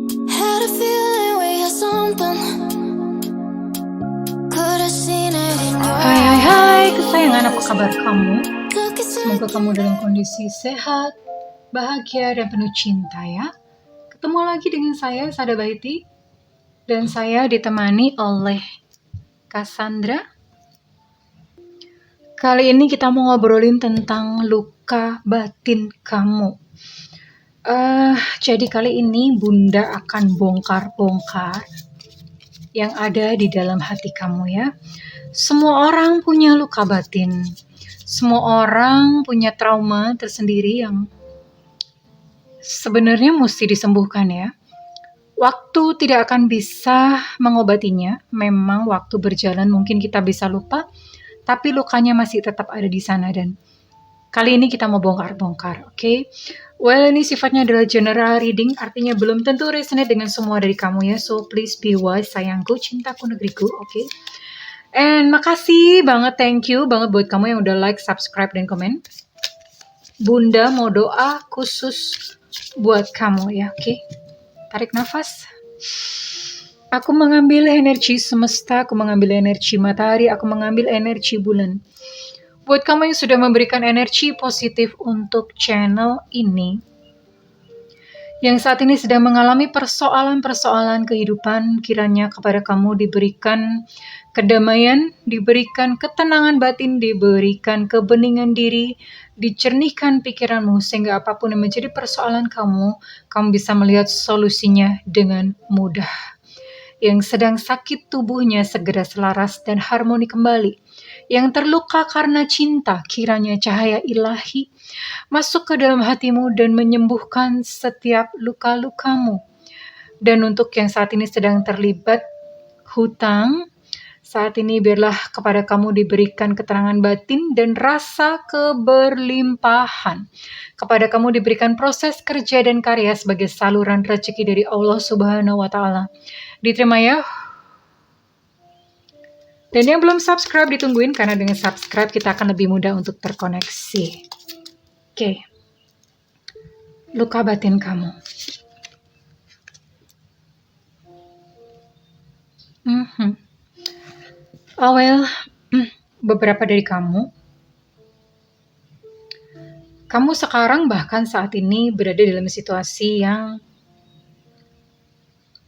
Had a feeling we had something. Could have seen it in your Hai kesayangan, apa kabar kamu? look. Semoga kamu dalam kondisi sehat, bahagia, dan penuh cinta ya. Ketemu lagi dengan saya, Sada Baiti. Dan saya ditemani oleh Cassandra. Kali ini kita mau ngobrolin tentang luka batin kamu. Jadi kali ini Bunda akan bongkar-bongkar yang ada di dalam hati kamu ya. Semua orang punya luka batin. Semua orang punya trauma tersendiri yang sebenarnya mesti disembuhkan ya. Waktu tidak akan bisa mengobatinya. Memang waktu berjalan mungkin kita bisa lupa, tapi lukanya masih tetap ada di sana. Dan kali ini kita mau bongkar-bongkar, oke? Well, ini sifatnya adalah general reading, artinya belum tentu resonate dengan semua dari kamu ya. So please be wise, sayangku, cintaku, negeriku, oke? And makasih banget, thank you banget buat kamu yang udah like, subscribe, dan komen. Bunda mau doa khusus buat kamu ya, oke? Tarik nafas. Aku mengambil energi semesta, aku mengambil energi matahari, aku mengambil energi bulan. Buat kamu yang sudah memberikan energi positif untuk channel ini, yang saat ini sedang mengalami persoalan-persoalan kehidupan, kiranya kepada kamu diberikan kedamaian, diberikan ketenangan batin, diberikan kebeningan diri, dicernihkan pikiranmu, sehingga apapun yang menjadi persoalan kamu bisa melihat solusinya dengan mudah. Yang sedang sakit tubuhnya segera selaras dan harmoni kembali. Yang terluka karena cinta, kiranya cahaya ilahi masuk ke dalam hatimu dan menyembuhkan setiap luka-lukamu. Dan untuk yang saat ini sedang terlibat hutang, saat ini biarlah kepada kamu diberikan keterangan batin dan rasa keberlimpahan. Kepada kamu diberikan proses kerja dan karya sebagai saluran rezeki dari Allah Subhanahu wa Ta'ala. Diterima ya. Dan yang belum subscribe ditungguin, karena dengan subscribe kita akan lebih mudah untuk terkoneksi. Oke. Luka batin kamu. Oh well, beberapa dari kamu sekarang bahkan saat ini berada dalam situasi yang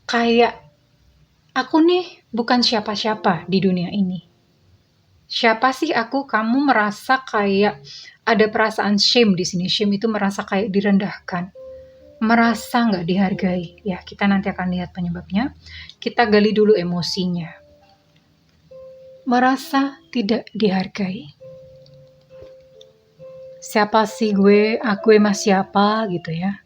kayak aku nih bukan siapa-siapa di dunia ini. Siapa sih aku? Kamu merasa kayak ada perasaan shame di sini. Shame itu merasa kayak direndahkan, merasa nggak dihargai. Ya, kita nanti akan lihat penyebabnya. Kita gali dulu emosinya. Merasa tidak dihargai. Siapa sih gue? Aku emang siapa gitu ya.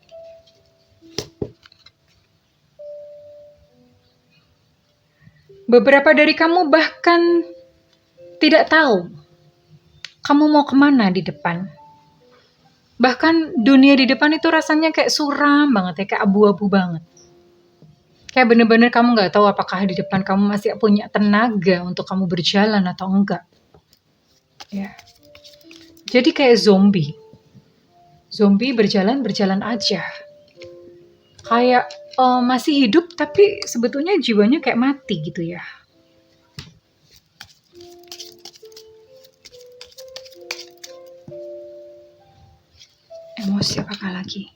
Beberapa dari kamu bahkan tidak tahu kamu mau kemana di depan. Bahkan dunia di depan itu rasanya kayak suram banget ya, kayak abu-abu banget. Kayak bener-bener kamu gak tahu apakah di depan kamu masih punya tenaga untuk kamu berjalan atau enggak. Ya. Jadi kayak zombie. Zombie berjalan aja. Kayak masih hidup tapi sebetulnya jiwanya kayak mati gitu ya. Emosi apakah lagi?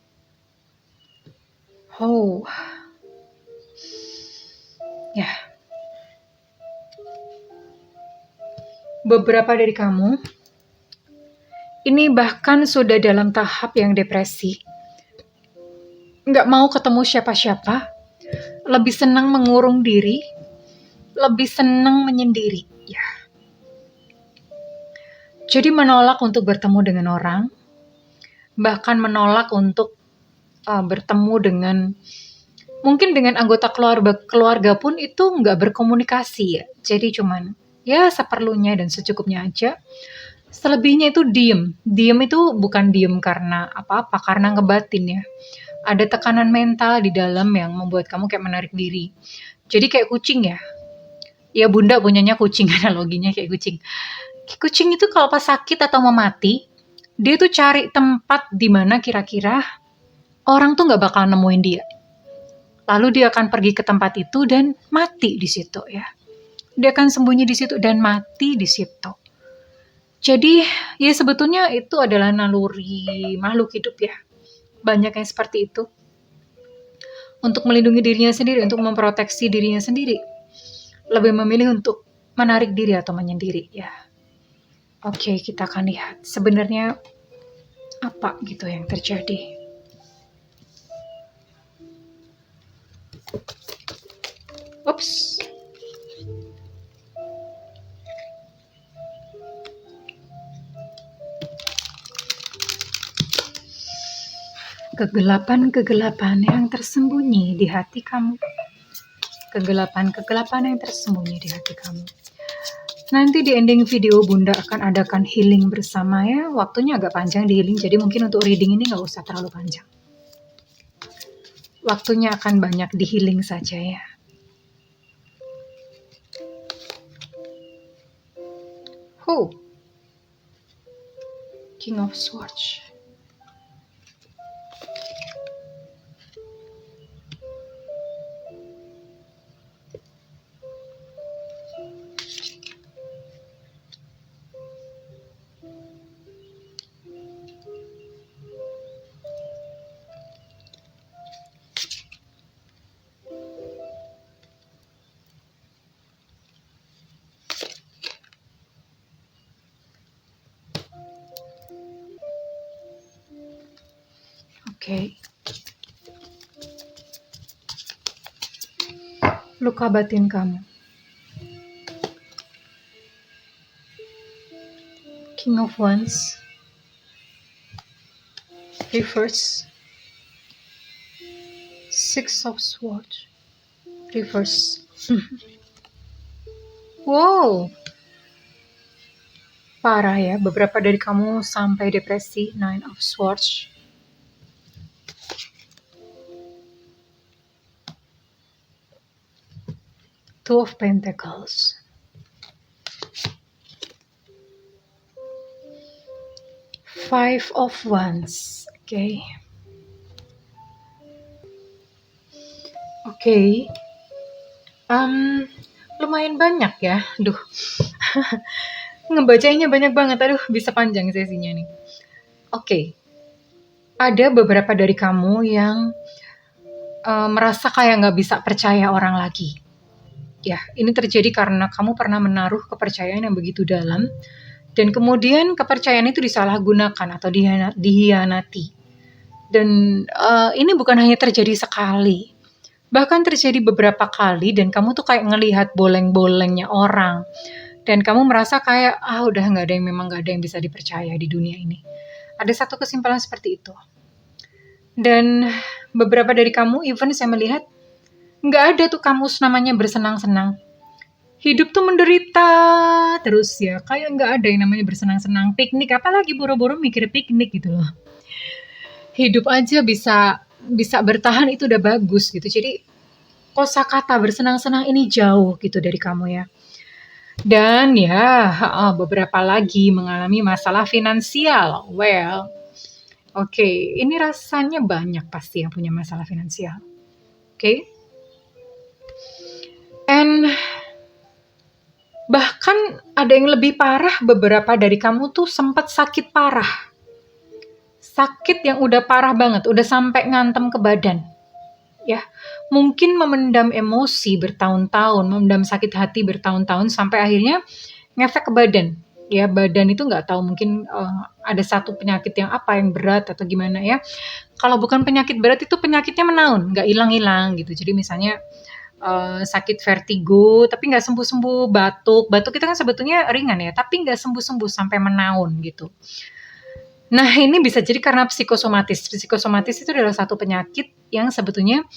Oh. Ya. Beberapa dari kamu ini bahkan sudah dalam tahap yang depresi. Nggak mau ketemu siapa-siapa. Lebih senang mengurung diri. Lebih senang menyendiri. Ya. Jadi menolak untuk bertemu dengan orang. Bahkan menolak untuk bertemu dengan mungkin dengan anggota keluarga pun itu nggak berkomunikasi ya. Jadi cuman ya seperlunya dan secukupnya aja. Selebihnya itu diem. Diem itu bukan diem karena apa-apa, karena ngebatin ya. Ada tekanan mental di dalam yang membuat kamu kayak menarik diri. Jadi kayak kucing ya. Ya bunda punyanya kucing, analoginya kayak kucing. Kucing itu kalau pas sakit atau mau mati, dia tuh cari tempat di mana kira-kira orang tuh nggak bakal nemuin dia. Lalu dia akan pergi ke tempat itu dan mati di situ ya. Dia akan sembunyi di situ dan mati di situ. Jadi ya sebetulnya itu adalah naluri makhluk hidup ya. Banyak yang seperti itu. Untuk melindungi dirinya sendiri, untuk memproteksi dirinya sendiri. Lebih memilih untuk menarik diri atau menyendiri ya. Oke, kita akan lihat sebenarnya apa gitu yang terjadi. Ups. Kegelapan-kegelapan yang tersembunyi di hati kamu. Kegelapan-kegelapan yang tersembunyi di hati kamu. Nanti di ending video Bunda akan adakan healing bersama ya. Waktunya agak panjang di healing, jadi mungkin untuk reading ini nggak usah terlalu panjang. Waktunya akan banyak di healing saja ya. King of Swords. Oke. Luka batin kamu. King of Wands. Reverse. Six of Swords. Reverse. Wow. Parah ya, beberapa dari kamu sampai depresi. Nine of Swords. Two of Pentacles. Five of Wands. Oke. Lumayan banyak ya. Duh. Ngebacanya banyak banget. Aduh, bisa panjang sesinya nih. Oke. Ada beberapa dari kamu yang merasa kayak nggak bisa percaya orang lagi. Ya, ini terjadi karena kamu pernah menaruh kepercayaan yang begitu dalam dan kemudian kepercayaan itu disalahgunakan atau dihianati. Dan ini bukan hanya terjadi sekali, bahkan terjadi beberapa kali dan kamu tuh kayak ngelihat boleng-bolengnya orang dan kamu merasa kayak udah nggak ada yang bisa dipercaya di dunia ini. Ada satu kesimpulan seperti itu. Dan beberapa dari kamu even saya melihat nggak ada tuh kamus namanya bersenang-senang. Hidup tuh menderita terus ya. Kayak nggak ada yang namanya bersenang-senang. Piknik, apalagi buru-buru mikir piknik gitu loh. Hidup aja bisa bertahan itu udah bagus gitu. Jadi kosakata bersenang-senang ini jauh gitu dari kamu ya. Dan ya beberapa lagi mengalami masalah finansial. Well, oke, ini rasanya banyak pasti yang punya masalah finansial. Oke. And bahkan ada yang lebih parah, beberapa dari kamu tuh sempat sakit parah. Sakit yang udah parah banget, udah sampai ngantem ke badan. Ya, mungkin memendam emosi bertahun-tahun, memendam sakit hati bertahun-tahun sampai akhirnya ngefek ke badan. Ya, badan itu nggak tahu mungkin ada satu penyakit yang berat atau gimana ya. Kalau bukan penyakit berat itu penyakitnya menaun, nggak hilang-hilang gitu. Jadi misalnya sakit vertigo tapi nggak sembuh-sembuh, batuk itu kan sebetulnya ringan ya, tapi nggak sembuh-sembuh sampai menaun gitu. Nah ini bisa jadi karena psikosomatis itu adalah satu penyakit yang sebetulnya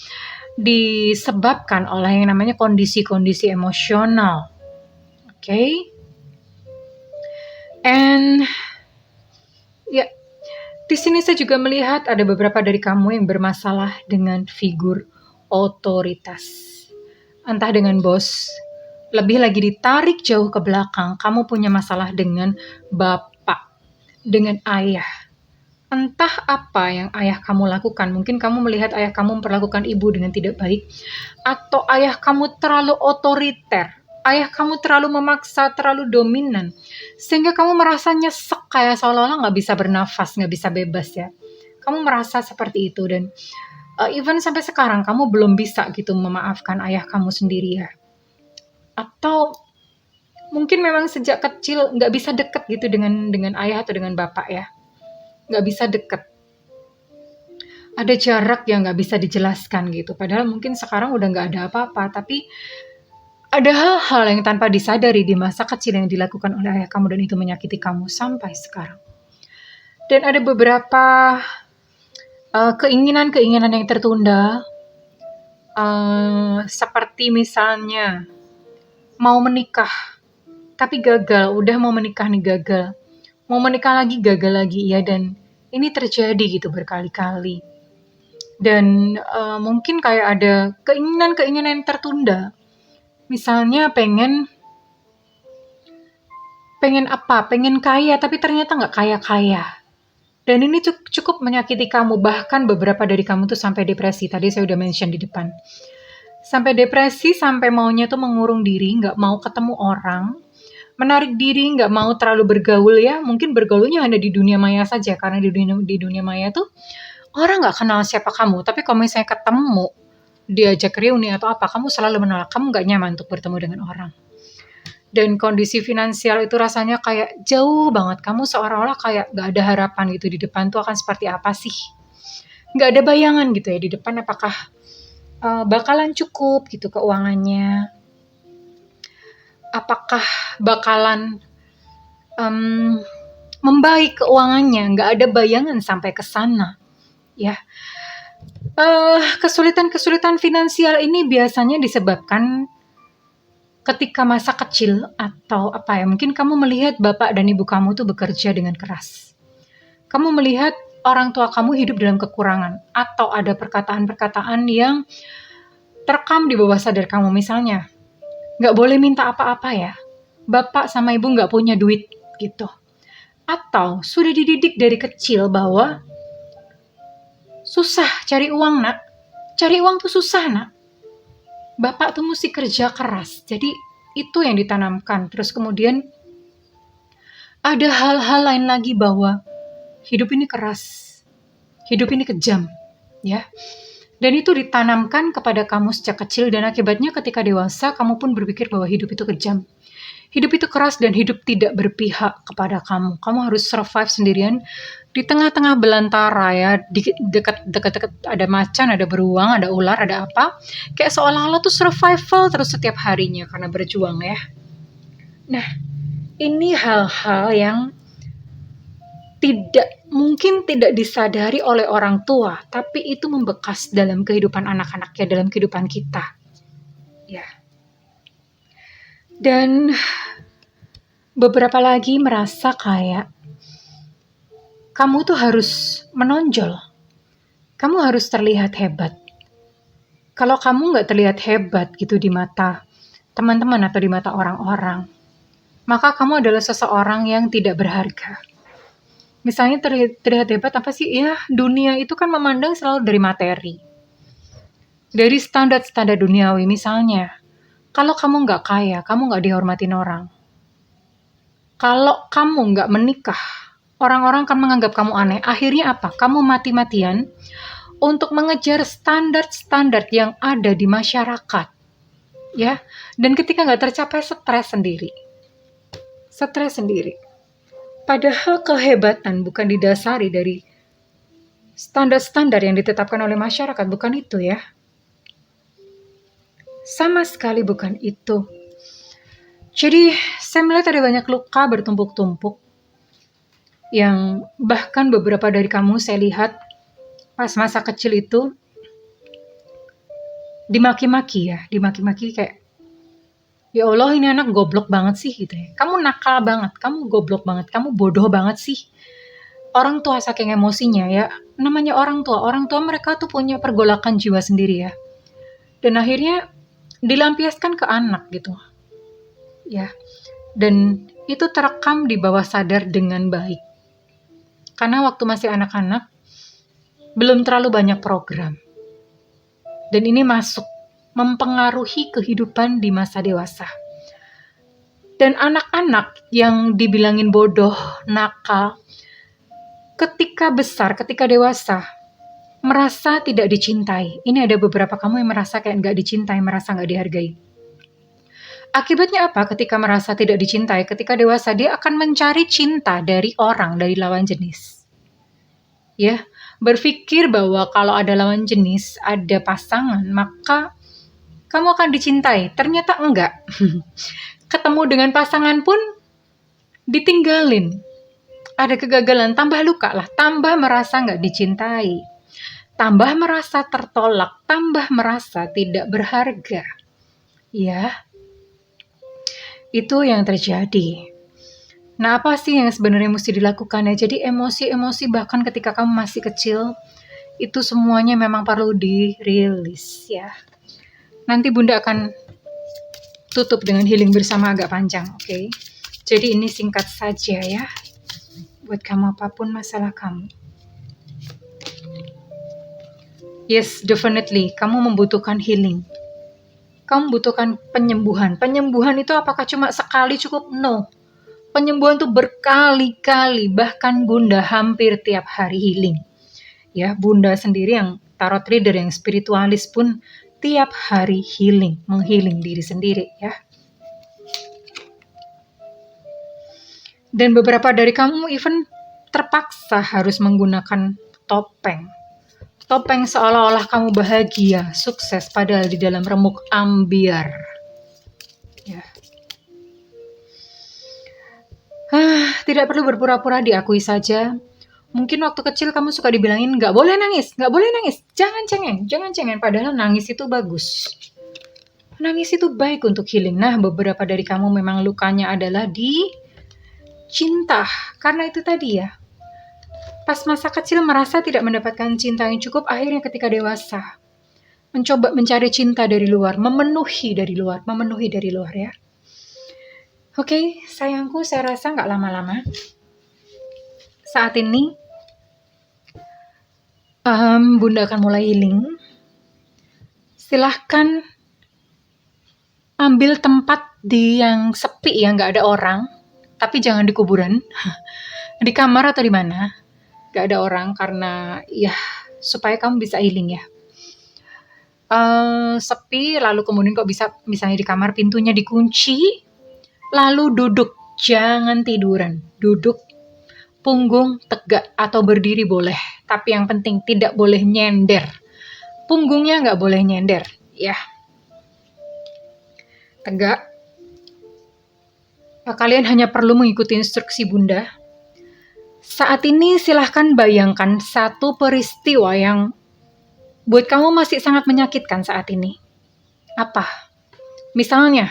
disebabkan oleh yang namanya kondisi-kondisi emosional. Okay? And ya, di sini saya juga melihat ada beberapa dari kamu yang bermasalah dengan figur otoritas. Entah dengan bos, lebih lagi ditarik jauh ke belakang, kamu punya masalah dengan bapak, dengan ayah, Entah apa yang ayah kamu lakukan, mungkin kamu melihat ayah kamu memperlakukan ibu dengan tidak baik, atau ayah kamu terlalu otoriter, ayah kamu terlalu memaksa, terlalu dominan, sehingga kamu merasa nyesek kayak seolah-olah nggak bisa bernafas, nggak bisa bebas ya. Kamu merasa seperti itu dan even sampai sekarang kamu belum bisa gitu memaafkan ayah kamu sendiri ya. Atau mungkin memang sejak kecil nggak bisa deket gitu dengan ayah atau dengan bapak ya. Nggak bisa deket. Ada jarak yang nggak bisa dijelaskan gitu. Padahal mungkin sekarang udah nggak ada apa-apa, tapi ada hal-hal yang tanpa disadari di masa kecil yang dilakukan oleh ayah kamu dan itu menyakiti kamu sampai sekarang. Dan ada beberapa keinginan-keinginan yang tertunda, seperti misalnya mau menikah, tapi gagal, udah mau menikah nih gagal, mau menikah lagi gagal lagi ya, dan ini terjadi gitu berkali-kali. Dan mungkin kayak ada keinginan-keinginan yang tertunda, misalnya pengen apa, pengen kaya tapi ternyata nggak kaya-kaya. Dan ini cukup menyakiti kamu, bahkan beberapa dari kamu tuh sampai depresi, tadi saya udah mention di depan. Sampai depresi, sampai maunya tuh mengurung diri, nggak mau ketemu orang, menarik diri, nggak mau terlalu bergaul ya, mungkin bergaulnya hanya di dunia maya saja, karena di dunia maya tuh orang nggak kenal siapa kamu, tapi kalau misalnya ketemu, diajak reuni atau apa, kamu selalu menolak, kamu nggak nyaman untuk bertemu dengan orang. Dan kondisi finansial itu rasanya kayak jauh banget, kamu seolah-olah kayak nggak ada harapan gitu, di depan tuh akan seperti apa sih. Nggak ada bayangan gitu ya, di depan apakah bakalan cukup gitu keuangannya, apakah bakalan membaik keuangannya, nggak ada bayangan sampai ke sana ya. Kesulitan-kesulitan finansial ini biasanya disebabkan ketika masa kecil atau apa ya, mungkin kamu melihat bapak dan ibu kamu tuh bekerja dengan keras. Kamu melihat orang tua kamu hidup dalam kekurangan, atau ada perkataan-perkataan yang terekam di bawah sadar kamu, misalnya, nggak boleh minta apa-apa ya, bapak sama ibu nggak punya duit gitu. Atau sudah dididik dari kecil bahwa susah cari uang nak, cari uang tuh susah nak, bapak tuh mesti kerja keras. Jadi itu yang ditanamkan. Terus kemudian ada hal-hal lain lagi bahwa hidup ini keras, hidup ini kejam, ya. Dan itu ditanamkan kepada kamu sejak kecil, dan akibatnya ketika dewasa kamu pun berpikir bahwa hidup itu kejam. Hidup itu keras dan hidup tidak berpihak kepada kamu. Kamu harus survive sendirian di tengah-tengah belantara ya, di dekat-dekat ada macan, ada beruang, ada ular, ada apa. Kayak seolah-olah tuh survival terus setiap harinya karena berjuang ya. Nah, ini hal-hal yang mungkin tidak disadari oleh orang tua, tapi itu membekas dalam kehidupan anak-anaknya, dalam kehidupan kita. Ya. Dan beberapa lagi merasa kayak kamu tuh harus menonjol. Kamu harus terlihat hebat. Kalau kamu nggak terlihat hebat gitu di mata teman-teman atau di mata orang-orang, maka kamu adalah seseorang yang tidak berharga. Misalnya terlihat hebat apa sih? Ya, dunia itu kan memandang selalu dari materi. Dari standar-standar duniawi misalnya. Kalau kamu nggak kaya, kamu nggak dihormatin orang. Kalau kamu nggak menikah, orang-orang akan menganggap kamu aneh. Akhirnya apa? Kamu mati-matian untuk mengejar standar-standar yang ada di masyarakat. Ya, dan ketika nggak tercapai, stres sendiri. Stres sendiri. Padahal kehebatan bukan didasari dari standar-standar yang ditetapkan oleh masyarakat, bukan itu ya. Sama sekali bukan itu. Jadi saya melihat ada banyak luka bertumpuk-tumpuk yang bahkan beberapa dari kamu saya lihat pas masa kecil itu dimaki-maki kayak, ya Allah ini anak goblok banget sih gitu ya. Kamu nakal banget, kamu goblok banget, kamu bodoh banget sih. Orang tua saking emosinya ya, namanya orang tua mereka tuh punya pergolakan jiwa sendiri ya. Dan akhirnya dilampiaskan ke anak gitu. Ya. Dan itu terekam di bawah sadar dengan baik. Karena waktu masih anak-anak, belum terlalu banyak program. Dan ini masuk, mempengaruhi kehidupan di masa dewasa. Dan anak-anak yang dibilangin bodoh, nakal, ketika besar, ketika dewasa, merasa tidak dicintai. Ini ada beberapa kamu yang merasa kayak nggak dicintai, merasa nggak dihargai. Akibatnya apa? Ketika merasa tidak dicintai, ketika dewasa, dia akan mencari cinta dari orang, dari lawan jenis. Ya, berpikir bahwa kalau ada lawan jenis, ada pasangan, maka kamu akan dicintai. Ternyata enggak. Ketemu dengan pasangan pun ditinggalin. Ada kegagalan, tambah luka lah, tambah merasa nggak dicintai, tambah merasa tertolak, tambah merasa tidak berharga. Ya, itu yang terjadi. Nah, apa sih yang sebenarnya mesti dilakukan ya? Jadi emosi-emosi bahkan ketika kamu masih kecil, itu semuanya memang perlu dirilis ya. Nanti Bunda akan tutup dengan healing bersama agak panjang, oke? Jadi ini singkat saja ya, buat kamu apapun masalah kamu. Yes, definitely, kamu membutuhkan healing. Kamu membutuhkan penyembuhan. Penyembuhan itu apakah cuma sekali cukup? No. Penyembuhan itu berkali-kali, bahkan Bunda hampir tiap hari healing. Ya, Bunda sendiri yang tarot reader, yang spiritualis pun tiap hari healing, menghealing diri sendiri ya. Dan beberapa dari kamu even terpaksa harus menggunakan topeng. Topeng seolah-olah kamu bahagia, sukses, padahal di dalam remuk ambiar. Ya. Tidak perlu berpura-pura, diakui saja. Mungkin waktu kecil kamu suka dibilangin, nggak boleh nangis, jangan cengeng, padahal nangis itu bagus. Nangis itu baik untuk healing. Nah, beberapa dari kamu memang lukanya adalah di cinta. Karena itu tadi ya, pas masa kecil merasa tidak mendapatkan cinta yang cukup, akhirnya ketika dewasa mencoba mencari cinta dari luar, memenuhi dari luar ya. Oke, sayangku, saya rasa nggak lama-lama. Saat ini Bunda akan mulai healing. Silahkan ambil tempat di yang sepi, yang nggak ada orang, tapi jangan di kuburan, di kamar atau di mana. Gak ada orang, karena ya supaya kamu bisa healing ya. Sepi, lalu kemudian kok bisa misalnya di kamar pintunya dikunci, lalu duduk, jangan tiduran, duduk, punggung tegak atau berdiri boleh, tapi yang penting tidak boleh nyender, punggungnya nggak boleh nyender ya, tegak. Kalian hanya perlu mengikuti instruksi Bunda. Saat ini silahkan bayangkan satu peristiwa yang buat kamu masih sangat menyakitkan saat ini. Apa? Misalnya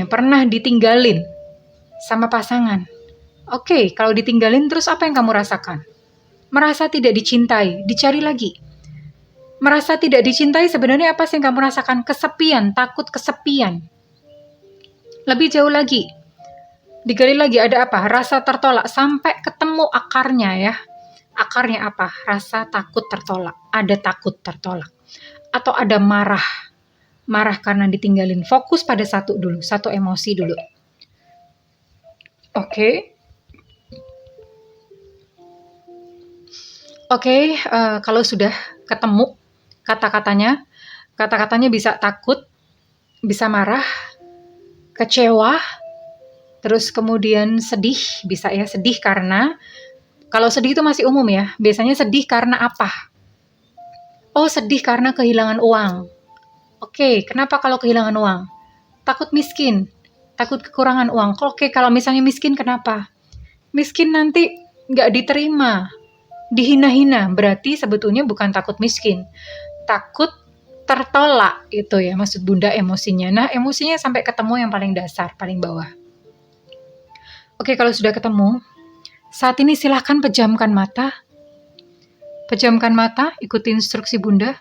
pernah ditinggalin sama pasangan. Oke, kalau ditinggalin terus apa yang kamu rasakan? Merasa tidak dicintai, dicari lagi. Merasa tidak dicintai, sebenarnya apa sih yang kamu rasakan? Kesepian, takut kesepian. Lebih jauh lagi, digali lagi, ada apa? Rasa tertolak, sampai ketemu akarnya ya. Akarnya apa? Rasa takut tertolak. Ada takut tertolak. Atau ada marah. Marah karena ditinggalin. Fokus pada satu dulu, satu emosi dulu. Oke, kalau sudah ketemu kata-katanya bisa takut, bisa marah, kecewa, terus kemudian sedih, bisa ya, sedih karena, kalau sedih itu masih umum ya, biasanya sedih karena apa? Oh, sedih karena kehilangan uang. Oke, kenapa kalau kehilangan uang? Takut miskin, takut kekurangan uang. Oke, kalau misalnya miskin, kenapa? Miskin nanti nggak diterima, dihina-hina, berarti sebetulnya bukan takut miskin, takut tertolak, itu ya maksud Bunda emosinya. Nah, emosinya sampai ketemu yang paling dasar, paling bawah. Oke, kalau sudah ketemu, saat ini silahkan pejamkan mata. Ikuti instruksi Bunda.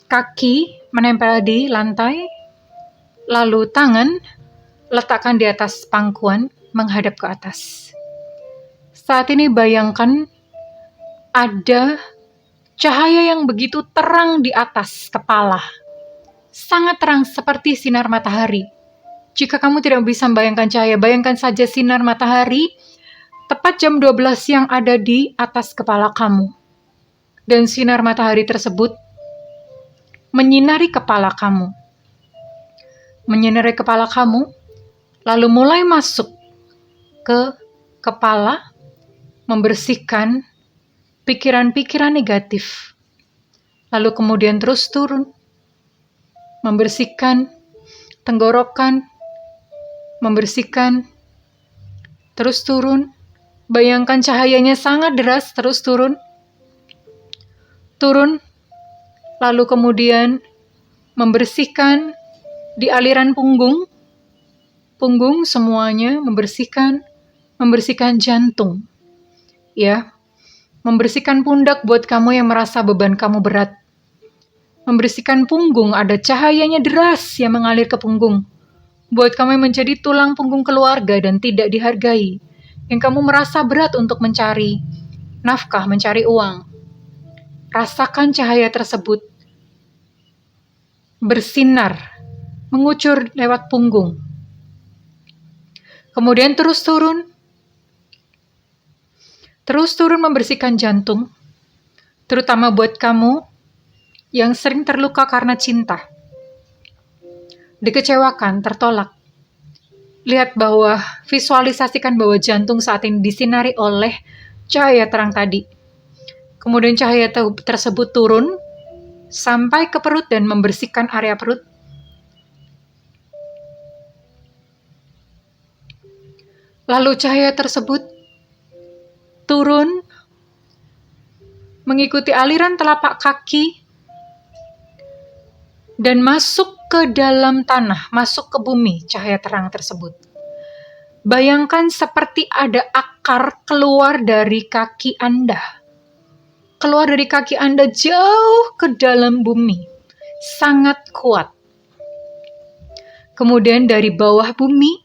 Kaki menempel di lantai, lalu tangan letakkan di atas pangkuan menghadap ke atas. Saat ini bayangkan ada cahaya yang begitu terang di atas kepala. Sangat terang seperti sinar matahari. Jika kamu tidak bisa membayangkan cahaya, bayangkan saja sinar matahari tepat jam 12 siang ada di atas kepala kamu. Dan sinar matahari tersebut menyinari kepala kamu. Menyinari kepala kamu, lalu mulai masuk ke kepala, membersihkan pikiran-pikiran negatif. Lalu kemudian terus turun, membersihkan tenggorokan, membersihkan, terus turun. Bayangkan cahayanya sangat deras, terus turun, lalu kemudian membersihkan di aliran punggung semuanya, membersihkan jantung, ya, membersihkan pundak buat kamu yang merasa beban kamu berat, membersihkan punggung, ada cahayanya deras yang mengalir ke punggung, buat kamu yang menjadi tulang punggung keluarga dan tidak dihargai, yang kamu merasa berat untuk mencari nafkah, mencari uang. Rasakan cahaya tersebut bersinar, mengucur lewat punggung. Kemudian terus turun membersihkan jantung, terutama buat kamu yang sering terluka karena cinta, dikecewakan, tertolak. Lihat bahwa, visualisasikan bahwa jantung saat ini disinari oleh cahaya terang tadi. Kemudian cahaya tersebut turun sampai ke perut dan membersihkan area perut. Lalu cahaya tersebut turun mengikuti aliran telapak kaki dan masuk ke dalam tanah, masuk ke bumi, cahaya terang tersebut. Bayangkan seperti ada akar keluar dari kaki Anda. Keluar dari kaki Anda jauh ke dalam bumi. Sangat kuat. Kemudian dari bawah bumi,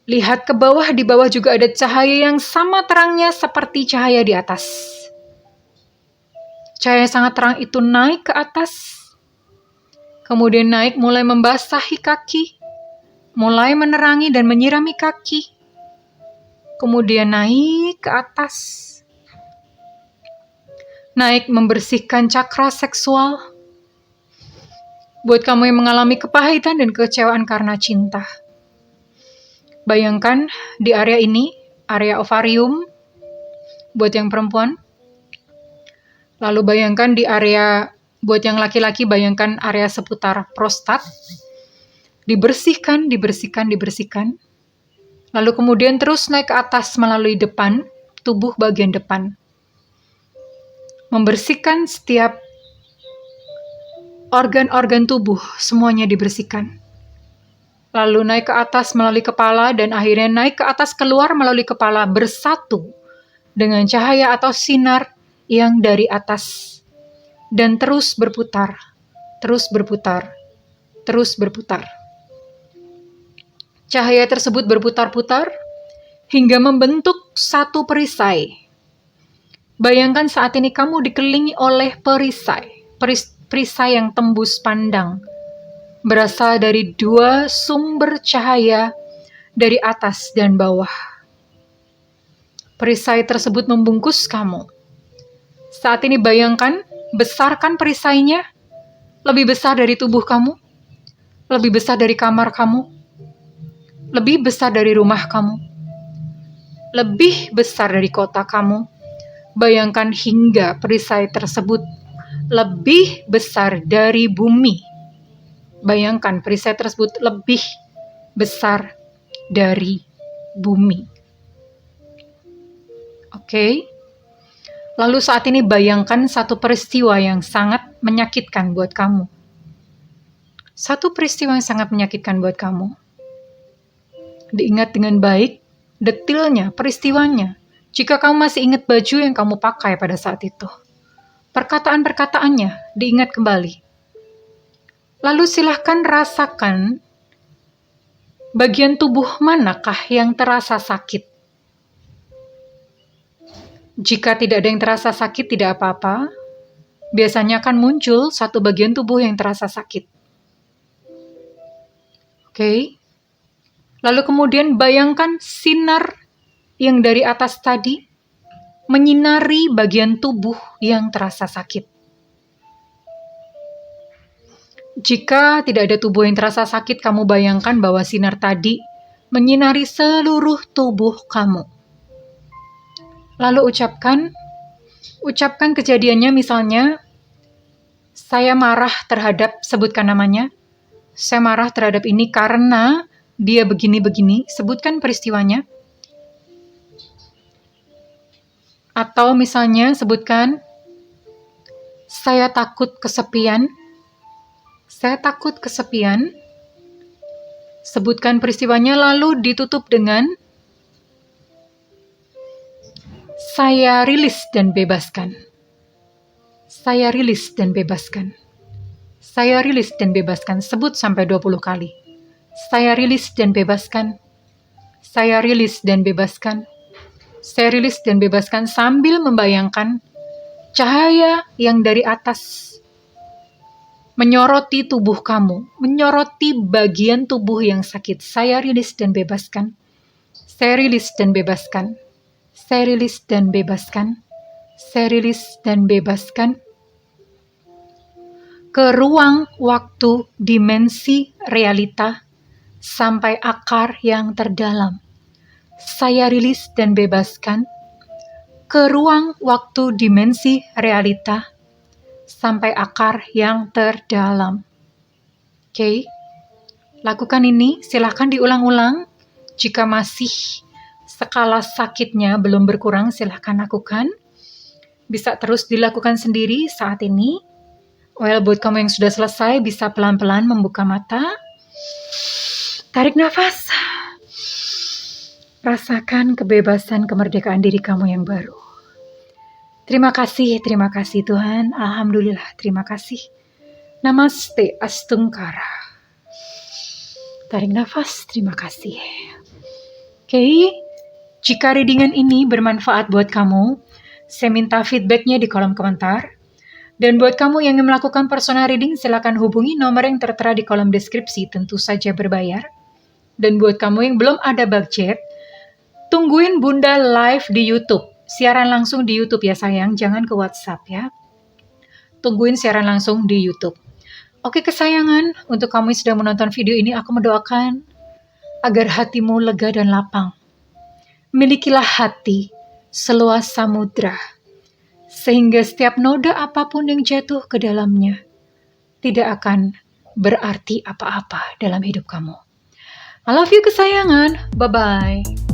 lihat ke bawah, di bawah juga ada cahaya yang sama terangnya seperti cahaya di atas. Cahaya sangat terang itu naik ke atas. Kemudian naik mulai membasahi kaki, mulai menerangi dan menyirami kaki. Kemudian naik ke atas. Naik membersihkan cakra seksual. Buat kamu yang mengalami kepahitan dan kekecewaan karena cinta. Bayangkan di area ini, area ovarium, buat yang perempuan. Lalu bayangkan di area, buat yang laki-laki, bayangkan area seputar prostat. Dibersihkan. Lalu kemudian terus naik ke atas melalui depan, tubuh bagian depan. Membersihkan setiap organ-organ tubuh, semuanya dibersihkan. Lalu naik ke atas melalui kepala dan akhirnya naik ke atas keluar melalui kepala, bersatu dengan cahaya atau sinar yang dari atas. Dan terus berputar. Cahaya tersebut berputar-putar hingga membentuk satu perisai. Bayangkan saat ini kamu dikelilingi oleh perisai yang tembus pandang, berasal dari dua sumber cahaya dari atas dan bawah. Perisai tersebut membungkus kamu. Saat ini bayangkan, besarkan perisainya, lebih besar dari tubuh kamu, lebih besar dari kamar kamu, lebih besar dari rumah kamu, lebih besar dari kota kamu. Bayangkan hingga perisai tersebut lebih besar dari bumi. Bayangkan perisai tersebut lebih besar dari bumi. Oke. Lalu saat ini bayangkan satu peristiwa yang sangat menyakitkan buat kamu. Satu peristiwa yang sangat menyakitkan buat kamu. Diingat dengan baik, detailnya, peristiwanya. Jika kamu masih ingat baju yang kamu pakai pada saat itu. Perkataan-perkataannya diingat kembali. Lalu silahkan rasakan bagian tubuh manakah yang terasa sakit. Jika tidak ada yang terasa sakit, tidak apa-apa. Biasanya akan muncul satu bagian tubuh yang terasa sakit. Oke. Lalu kemudian bayangkan sinar yang dari atas tadi menyinari bagian tubuh yang terasa sakit. Jika tidak ada tubuh yang terasa sakit, kamu bayangkan bahwa sinar tadi menyinari seluruh tubuh kamu. Lalu ucapkan kejadiannya, misalnya, saya marah terhadap, sebutkan namanya, saya marah terhadap ini karena dia begini-begini, sebutkan peristiwanya. Atau misalnya sebutkan, saya takut kesepian, sebutkan peristiwanya, lalu ditutup dengan, saya rilis dan bebaskan. Saya rilis dan bebaskan. Saya rilis dan bebaskan. Sebut sampai 20 kali. Saya rilis dan bebaskan. Saya rilis dan bebaskan. Saya rilis dan bebaskan, sambil membayangkan cahaya yang dari atas menyoroti tubuh kamu, menyoroti bagian tubuh yang sakit. Saya rilis dan bebaskan. Saya rilis dan bebaskan. Saya rilis dan bebaskan. Saya rilis dan bebaskan. Ke ruang waktu dimensi realita sampai akar yang terdalam. Saya rilis dan bebaskan. Ke ruang waktu dimensi realita sampai akar yang terdalam. Oke. Lakukan ini, silahkan diulang-ulang. Jika masih skala sakitnya belum berkurang, silahkan lakukan. Bisa terus dilakukan sendiri saat ini. Buat kamu yang sudah selesai, bisa pelan-pelan membuka mata. Tarik nafas. Rasakan kebebasan, kemerdekaan diri kamu yang baru. Terima kasih Tuhan. Alhamdulillah, terima kasih. Namaste Astungkara. Tarik nafas, terima kasih. Oke, jika readingan ini bermanfaat buat kamu, saya minta feedbacknya di kolom komentar. Dan buat kamu yang ingin melakukan personal reading, silakan hubungi nomor yang tertera di kolom deskripsi, tentu saja berbayar. Dan buat kamu yang belum ada budget, tungguin Bunda live di YouTube. Siaran langsung di YouTube ya sayang, jangan ke WhatsApp ya. Tungguin siaran langsung di YouTube. Oke kesayangan, untuk kamu yang sudah menonton video ini, aku mendoakan agar hatimu lega dan lapang. Milikilah hati seluas samudra, sehingga setiap noda apapun yang jatuh ke dalamnya tidak akan berarti apa-apa dalam hidup kamu. I love you kesayangan, bye-bye.